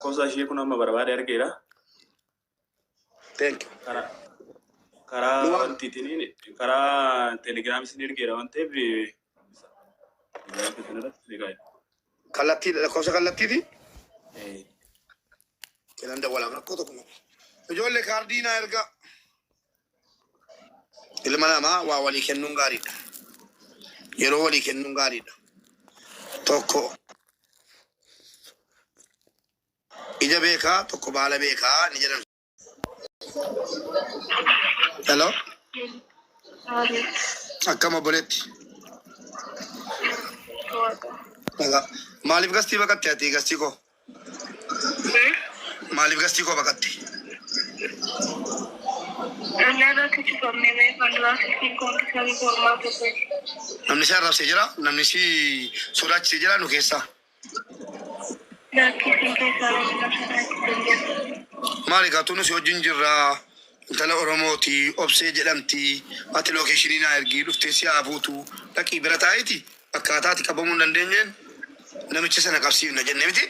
Cosa ishee kun amma barbaade argeera. Thank you. Karaa wantiitiin karaa Telegram isin ergeera waan ta'eef kallattii lakkoofsa kallattiiti. Kennan dawwalaaf rakkoo tokko ijoollee kaardii naa erga. Ilma namaa waa walii kennuun gaariidha. Yeroo walii kennuun gaariidha. Tokko ija beekaa tokko baala beekaa ni jedhan. Hello? Akkam obboleetti? Maaliif gastii baqatte ati gastii koo? Maaliif gastii koo baqatte? Namni si arrabsee jira? Namni si sodaachisee jira nu keessaa? Maali gaatu nusi wajjin jirraa? Intala Oromooti obsee jedhamti ati lookeeshinii naa ergii dhuftee si haafuutu dhaqii bira taa'iti akkaataati qabamuu hin dandeenyeen namicha sana qabsiifna jenne miti.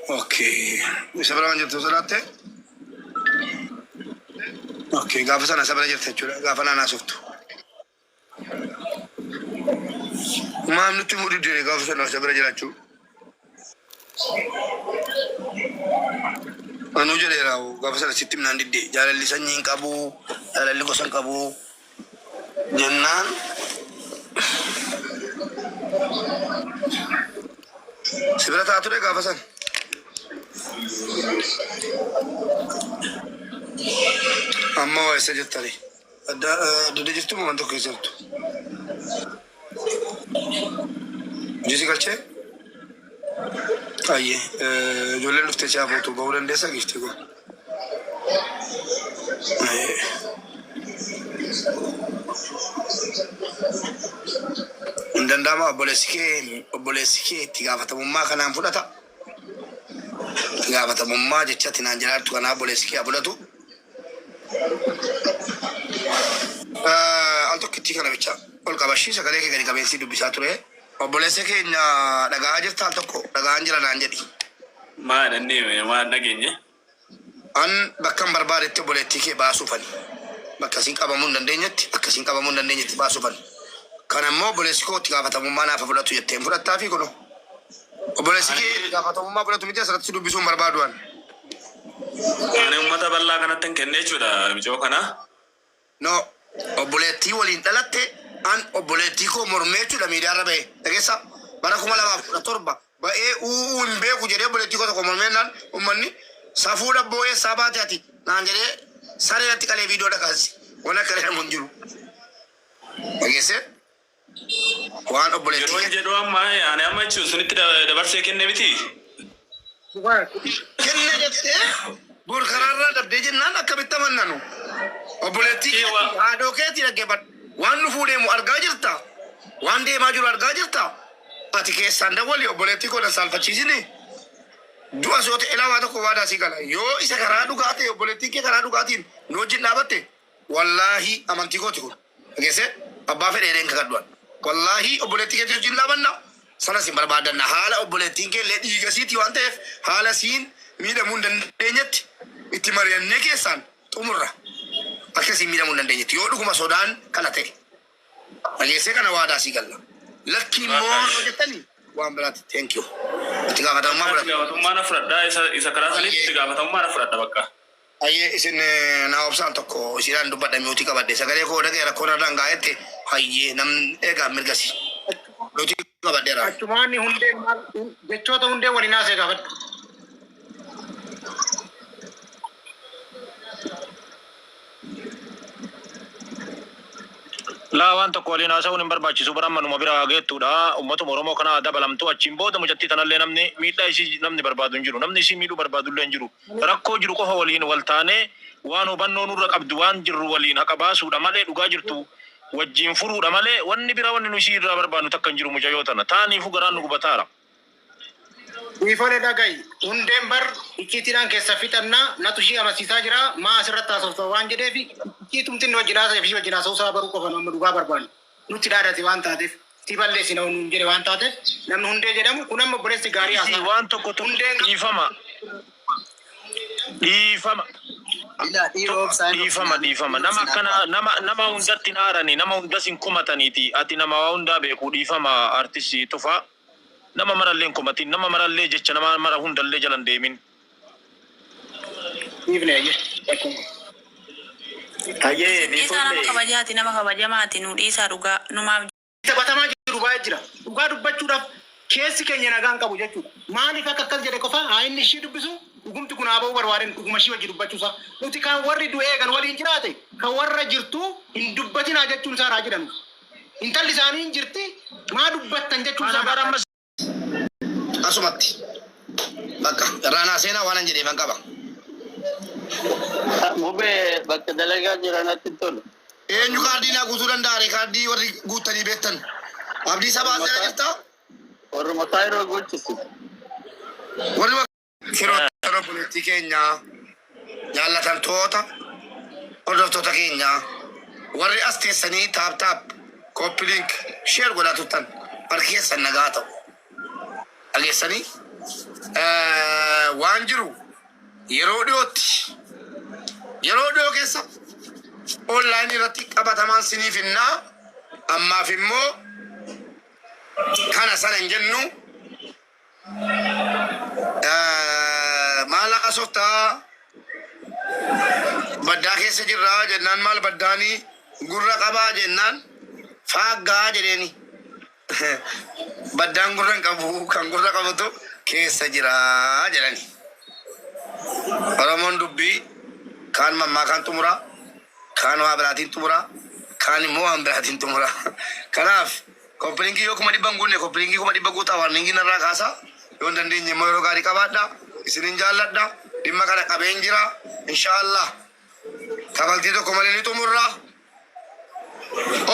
Okay. Isa bira waan jirtu sodaatte? Okay. Gaafa sana isa bira jirte jechuudha. Gaafa naannaa softu. Maam nuti mudii dheeree gaafa sana isa bira jiraachuu. Anuu jedheera gaafa sana sitti minaan diddee jaalalli sanyii hin qabu jaalalli gosa hin qabu jennaan si bira taatu dha gaafa sana. Amma waa isa jettanii adda jirtu moo waan tokko keessa jirtu? Jisi galchee? Ayyee ijoolleen dhuftee si haafuutu bahuu dandeessa giiftii kun. Hin danda'ama obboleessi kee itti gaafatamummaa kanaan fudhata. Itti gaafatamummaa jechatti naan jiraattu kanaa obboleessi kee haa fudhatu. Al tokkittii kana bicha ol qabashii sagalee kee gadi qabeensii dubbisaa ture. Obboleessi keenya dhagaa jirta al tokko dhagaan jira naan jedhi. Maa dhageenye? An bakka hin barbaadetti obboleettii kee baasuufani. Bakka isin qabamuu hin dandeenyetti akka isin qabamuu hin dandeenyetti baasuufani. Kan ammoo obboleessi koo itti gaafatamummaa naaf fudhatu jettee hin fudhattaa fi kuno. Obboleessi kee itti gaafatamummaa fudhatu miti asirratti dubbisuu hin barbaadu an. Ani uummata bal'aa kanatti hin kenne jechuudha mijoo kana. No obboleettii waliin dhalatte an obboleettii koo mormee jechuudha miidiyaarra ba'e. Dhageessa bara 2017 ba'ee hin beeku jedhee obboleettii koo tokko mormeennaan uummanni safuu dhabboo eessaa baate ati naan jedhee sareeratti qalee viidiyoo dhagaasi. Waan akka jedhamu hin jiru. Dhageesse waan obboleettii yeroo jedhu amma ani amma jechuun sunitti dabarsee kenne miti. Kenne jettee bor karaarraa dhabdee jennaan akkamitti amannanu? Obboleettii haadhoo keetii dhaggeeffadhu. Waan nu fuudheemu argaa jirta? Waan deemaa jiru argaa jirta? Ati keessaan dawwali obboleettii koo na saalfachiisini. Du'a soota ilaamaa tokko waadaa sii gala. Yoo isa karaa dhugaa ta'e obboleettii kee karaa dhugaatiin nu wajjin dhaabatte wallaahi amantii kooti kun. Dhageesse abbaa fedhee deen kakadduan. Wallaahi obboleettii kee wajjin dhaabanna. Sanas hin barbaadanna haala obboleettiin kee illee dhiigasiiti waan ta'eef haala siin miidhamuu hin dandeenyetti itti mari'annee keessaan xumurra. Akkasiin miidhamuu hin dandeenyetti yoo dhuguma sodaan kana ta'e. Dhageessee kana waadaa sii galla. Lakki immoo jettanii waan biraatti thank you. Itti gaafatamummaa fudhadha. Itti gaafatamummaa na fudhadha isa karaa sanitti itti gaafatamummaa na fudhadha bakka. Ayyee isin naa obsaan tokko isinaan dubbadha mi'uutii qabadde sagalee koo dhagee rakkoo narraan gaa'etti hayyee namni eegaa mirgasi. Mi'uutii qabaddeera. Achumaanni hundee jechoota hundee waliin haasee gaafadhu. Lawan tokko waliin haasa'uun hin barbaachisu bara manuma bira geettuudha. Uummatuma Oromoo kana dabalamtu achiin booda mucattii tanallee namni miidhaa isii namni barbaadu hin jiru. Namni isii miidhuu barbaadu illee hin jiru. Rakkoo jiru qofa waliin wal taanee waan hubannoo nurra qabdu waan jirru waliin haqa baasuudha malee dhugaa jirtu wajjin furuudha malee wanni bira wanni nu isii irraa barbaadnu takka hin jiru mucayyoo tana. Taaniifu garaan nu gubataara. Ifole dhagai hundeen bar iccitiidhaan keessa fixannaa natu ishii amansiisaa jira maa asirratti haasofta waan jedheef icciitumtiin wajjinaasa fi wajjinaasa usaa baruu qofa nama dhugaa barbaanne nutti dhaadhate waan taateef ti balleessina nuun jedhe waan taateef namni hundee jedhamu kun amma obboleessi gaarii haasaa waan tokko dhiifama dhiifama nama kana nama hundatti naarani nama hundas hin kumataniiti ati nama hundaa beeku dhiifama artistii Tufaa nama marallee hin kumatin nama marallee jecha nama mara hundallee jalan deemin nama kabajaati nama kabajamaati nu dhiisaa dhugaa numaaf taphatamaa jiru baay'ee jira dhugaa dubbachuudhaaf keessi keenya nagaan qabu jechuudha maaliif akka akkas jedhe qofa haa inni ishii dubbisu dhugumti kun haaba'uu barbaadeen dhuguma ishii wajji dubbachuusaa nuti kan warri du'ee kan waliin jiraate kan warra jirtu hin dubbatinaa jechuun isaa raa jedhan intalli isaanii hin jirti maa dubbattan jechuun isaa asumatti bakka irraanaa seenaa waan jedhee ban qaba. Mubee bakka dalagaa jiranatti tolu. Eenyu kaardii naa guutuu danda'a kaardii warri guuttanii beektan. Abdii sabaa jala jirta. Warri mataa yeroo gochisu. Warri firoota poliitii keenya jaallatamtoota hordoftoota keenya warri as teessanii taap koppilink sheer godhaa turtan harkeessan nagaa ta'u. Ageessanii waan jiru yeroo dhiyoo keessa online irratti qabatamaan siniif hinnaa ammaaf immoo kana sana hin jennu maallaqa softaa baddaa keessa jirraa jennaan maal baddaanii gurra qabaa jennaan faaggaa jedheeni. Baddaan gurra hin qabu kan gurra qabutu keessa jira jedhani. Oromoon dubbii kaan mammaa kan xumura kaan waa biraatiin xumura kaan immoo waan biraatiin xumura. Kanaaf koppilinkii yoo kuma dhibban guunne koppilinkii kuma dhibba guutaa warningiin irraa kaasa yoo hin dandeenye immoo yeroo gaarii qabaadha isinin jaalladha dhimma kana qabeen jira inshaallah kabaltii tokko malee ni xumurra.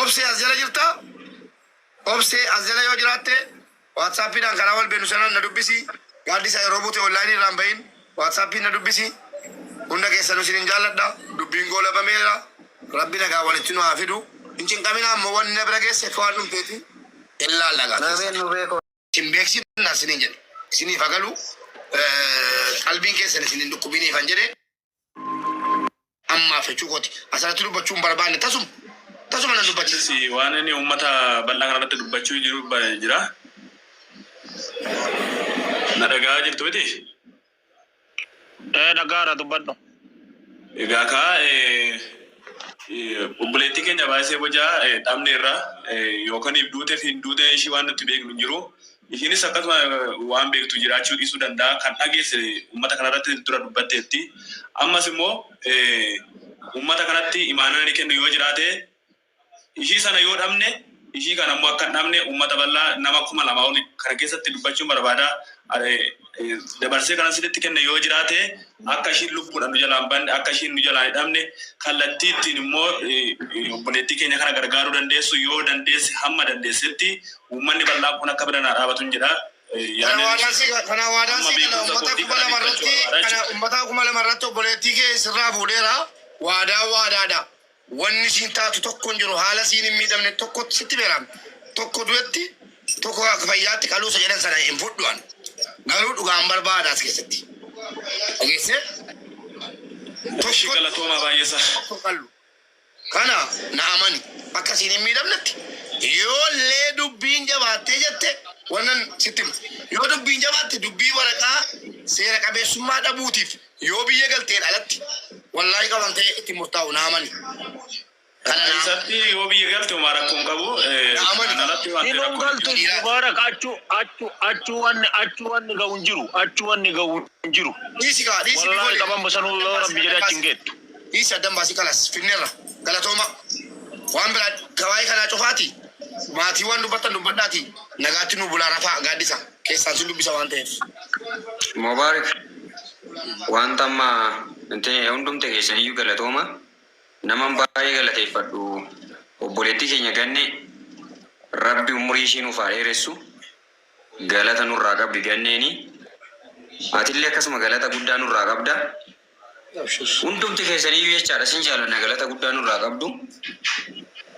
Obsee as jala jirta. Obsee as jala yoo jiraatte WhatsAppiidhaan karaa wal beenu sanaan na dubbisi. Gaaddisa yeroo buute online irraan bahin WhatsAppiin na dubbisi. Hunda keessanuu isinin jaalladha. Dubbiin goolabameera. Rabbi nagaa walitti nu haa fidu. Hin cinqaminaa ammoo wanni na bira geesse akka waan dhumteeti. Illaa lagaa. Isin beeksifna isinin jedhe. Isiniif hagalu qalbiin keessan isinin dhukkubiniif han jedhe. Ammaaf jechuu kooti. Asirratti dubbachuun barbaanne tasuma nan dubbachiisa. Waan inni uummata bal'aa kanarratti dubbachuu jiru jira. Na dhagaa jirtu miti? Dhagaara dubbadhu. Egaa kaa obboleettii keenya baay'isee bocaa dhabne irraa yookaan duuteef hin duute ishii waan nuti beeknu jiru. Ishiinis akkasuma waan beektu jiraachuu dhiisuu danda'a. Kan dhageesse uummata kanarratti dura dubbatteetti. Ammas immoo uummata kanatti imaanaan kennu yoo jiraate ishii sana yoo dhabne ishii kana immoo akka dhabne uummata bal'aa nama 2,000 kana keessatti dubbachuun barbaada. Dabarsee kana sitti kenne yoo jiraate akka ishiin lubbuudhaan nu jalaan banne akka ishiin nu jalaan dhabne kallattii ittiin immoo obboleettii keenya kana gargaaruu dandeessu yoo dandeesse hamma dandeessetti uummanni bal'aan kun akka bira naa dhaabatuun jedha. Kana waadaan si gala uummata 2,000 obboleettii kee sirraa fuudheera waadaadha. Wanni isiin taatu tokko hin jiru haala isiin hin miidhamne tokko sitti beekama. Tokko du'etti tokko akka fayyaatti qaluusa jedhan sana hin fudhuan. Garuu dhugaan barbaada as keessatti. Dhageessee? Tokko galatoomaa baay'eessa. Kana na amani akka isiin hin miidhamnetti yoollee dubbiin jabaattee jette wannan sitti yoo dubbiin jabaatte dubbii waraqaa seera qabeessummaa dhabuutiif yoo biyya galteen alatti wallahi qaban ta'e itti murtaa'u na amani. Kana isatti yoo biyya galte homaa rakkoon qabu alatti waan Ilon galtu mubarak achu wanni ga'uun jiru. Dhiisi Wallahi qaban bosanuu yoo rabbi jedhe achi hin geettu. Dhiisi addan baasii kalas finneerra galatooma waan biraa gawaayii kanaa cufaati maatii waan dubbadhaati nagaatti nu bulaa rafaa gaaddisa keessaan sin dubbisa waan ta'eef. Mubarak wanta amma hundumte keessaniyyuu galatooma naman baay'ee galateeffadhu obboleettii keenya ganne rabbi umurii ishii nuuf haa dheeressu galata nurraa qabdi ganneeni Atillee akkasuma galata guddaa nurraa qabda. Hundumti keessanii jechaadha sin jaalanna galata guddaa nurraa qabdu.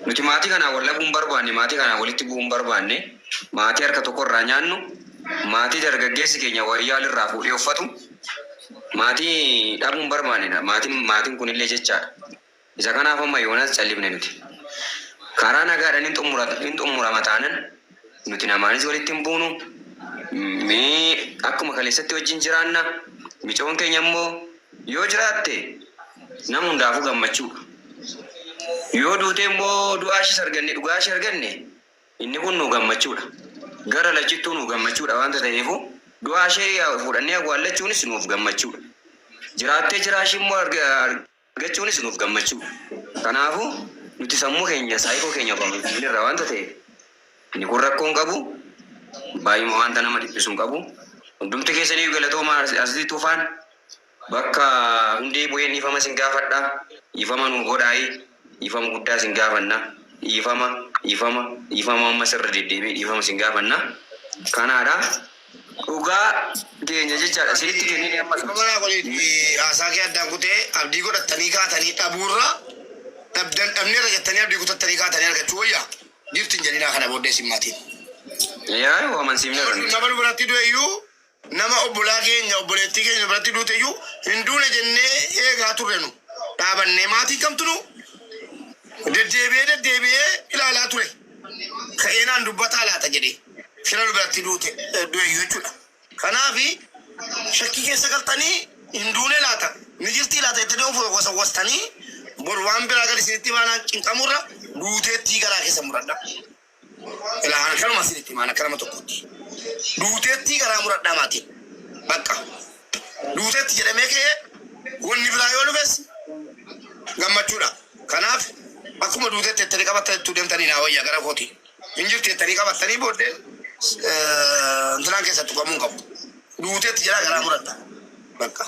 Nuti maatii kanaa wal dhabuun barbaanne, maatii kanaa walitti bu'uun barbaanne, maatii harka tokkorraa nyaannu, maatii dargaggeessi keenya wayyaa irraa fuudhee uffatu, maatii dhabuun barbaannedha. Maatiin kunillee jechaadha. Isa kanaaf amma yoonas callifne nuti. Karaa nagaadhaan hin xumurama taanan nuti namaanis walitti hin buunu. Mee akkuma kaleessatti wajjin jiraanna. Micoon keenya immoo yoo jiraatte nama hundaafuu gammachuudha. Yoo duute immoo du'aa ishee arganne dhugaa ishee arganne inni kun nu gammachuudha. Gara lachittuu nu gammachuudha waanta ta'eefu du'aa ishee fudhannee awwaallachuunis nuuf gammachuudha. Jiraattee jiraashii immoo argachuunis nuuf gammachuudha. Kanaafuu nuti sammuu keenya saayikoo keenya irra waanta ta'eef inni kun rakkoon qabu baay'ima waanta nama dhiphisuu qabu. Hundumti keessanii galatooma asitti tufaan bakka hundee bu'een ifama sin gaafadha. Ifama nu godhaayi. Ifama guddaa sin gaafanna. Ifama amma sirra deddeebiin ifama sin gaafanna. Kanaadha. Dhugaa keenya jechaadha. Siritti kennini ammas. Haasaa kee addaan kutee abdii godhattanii kaatanii dhabuurra dhabneerra jettanii abdii kutattanii kaatanii argachuu wayyaa jirtin jedhinaa kana booddee simmaatiin. Yaa yoo amansiifne nama nu biratti du'e iyyuu nama obbolaa keenya obboleettii keenya biratti duute iyyuu hin duune jennee eegaa turre nu dhaabannee maatii kamtu nu deddeebi'ee ilaalaa ture. Ka'eenaan dubbataa laata jedhee fira nu biratti du'e iyyuu jechuudha. Kanaafi shakkii keessa galtanii hin duune laata ni jirtii laata jettanii of wasawwastanii bor waan biraa gadi isinitti baanaan cinqamurra duuteettii garaa keessa muradha. Ilahan kanuma asinitti maana kanama tokkotti. Duuteettii garaa muradhaa maatiin. Bakka. Duuteetti jedhamee ka'ee wanni biraa yoo dhufes gammachuudha. Kanaaf akkuma duuteetti jettanii qabattanii deemtanii naa wayyaa gara kooti. Hin jirti jettanii qabattanii booddee intinaan keessatti qabuu hin qabu. Duuteetti jedhaa garaa muradhaa. Bakka.